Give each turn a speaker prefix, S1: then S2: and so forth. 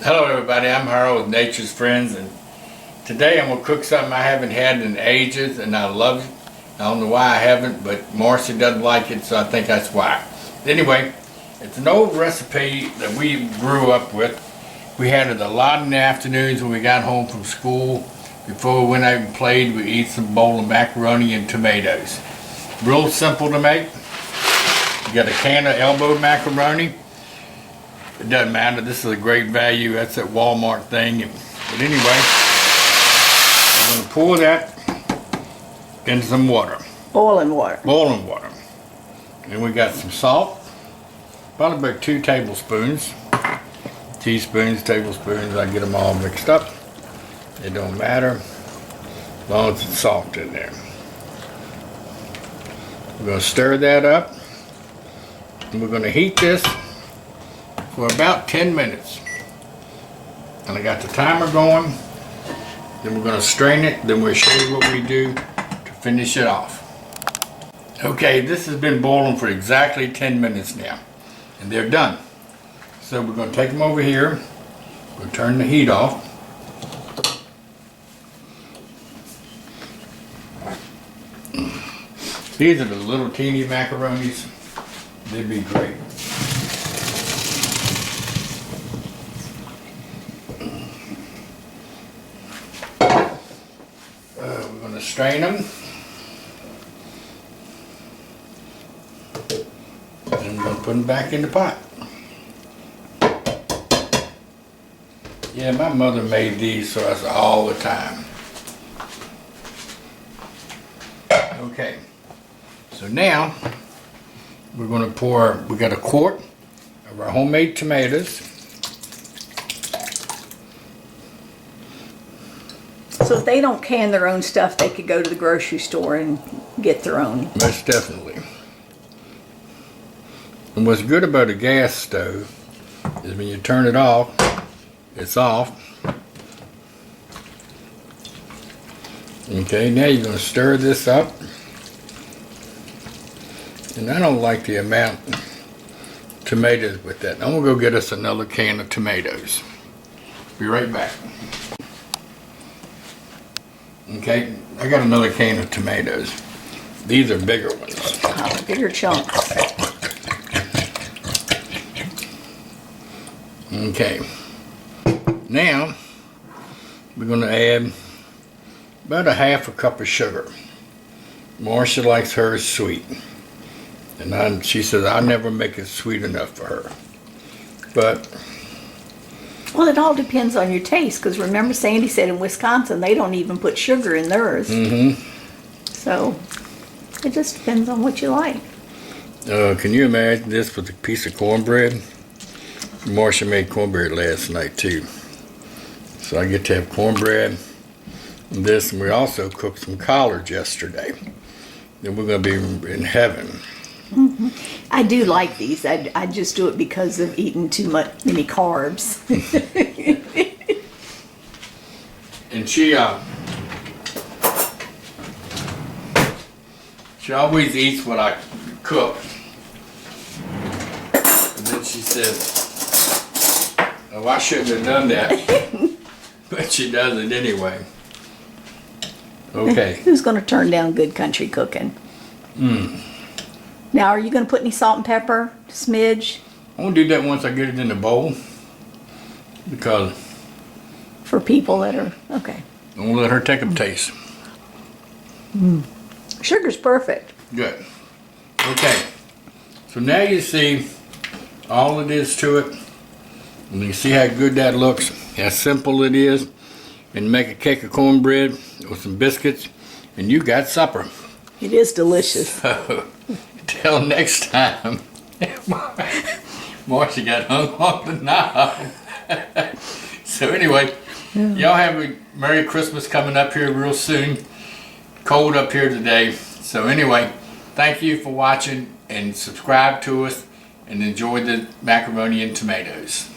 S1: Hello everybody, I'm Harold with Nature's Friends, and today I'm going to cook something I haven't had in ages and I love it. I don't know why I haven't, but Marcy doesn't like it, so I think that's why. Anyway, it's an old recipe that we grew up with. We had it a lot in the afternoons when we got home from school. Before we went out and played, we'd eat some bowl of macaroni and tomatoes. Real simple to make. You got a can of elbow macaroni. It doesn't matter, this is a great value, that's that Walmart thing. But anyway, I'm going to pour that in some water.
S2: Boiling water.
S1: Boiling water. And we got some salt, probably about 2 tablespoons. Teaspoons, tablespoons, I get them all mixed up. It don't matter, as long as it's salt in there. We're going to stir that up, and we're going to heat this for about 10 minutes. And I got the timer going. Then we're going to strain it. Then we'll show you what we do to finish it off. Okay, this has been boiling for exactly 10 minutes now. And they're done. So we're going to take them over here. We'll turn the heat off. These are the little teeny macaronis. They'd be great. We're going to strain them, and we're going to put them back in the pot. Yeah, my mother made these for us all the time. Okay, so now we're going to pour, we got a quart of our homemade tomatoes.
S2: So if they don't can their own stuff, they could go to the grocery store and get their own.
S1: Most definitely. And what's good about a gas stove is when you turn it off, it's off. Okay, now you're going to stir this up. And I don't like the amount of tomatoes with that. I'm going to go get us another can of tomatoes. Be right back. Okay, I got another can of tomatoes. These are bigger ones.
S2: Oh, bigger chunks.
S1: Okay, now we're going to add about a half a cup of sugar. Marcia likes hers sweet. And she says I never make it sweet enough for her. But
S2: Well, it all depends on your taste, because remember Sandy said in Wisconsin they don't even put sugar in theirs. So it just depends on what you like.
S1: Can you imagine this with a piece of cornbread? Marcia made cornbread last night too. So I get to have cornbread and this, and we also cooked some collards yesterday. Then we're going to be in heaven.
S2: I do like these. I just do it because of eating many carbs.
S1: And she always eats what I cook. And then she says, oh, I shouldn't have done that. But she does it anyway. Okay.
S2: Who's going to turn down good country cooking? Now, are you going to put any salt and pepper? Smidge?
S1: I'm going to do that once I get it in the bowl. Because
S2: For people that are, okay.
S1: I'm going to let her take a taste.
S2: Sugar's perfect.
S1: Good. Okay. So now you see all it is to it. And you see how good that looks. How simple it is. And make a cake of cornbread with some biscuits. And you got supper.
S2: It is delicious.
S1: So, till next time. Marcia got hung on the knob. So anyway, y'all have a Merry Christmas coming up here real soon. Cold up here today. So anyway, thank you for watching and subscribe to us and enjoy the macaroni and tomatoes.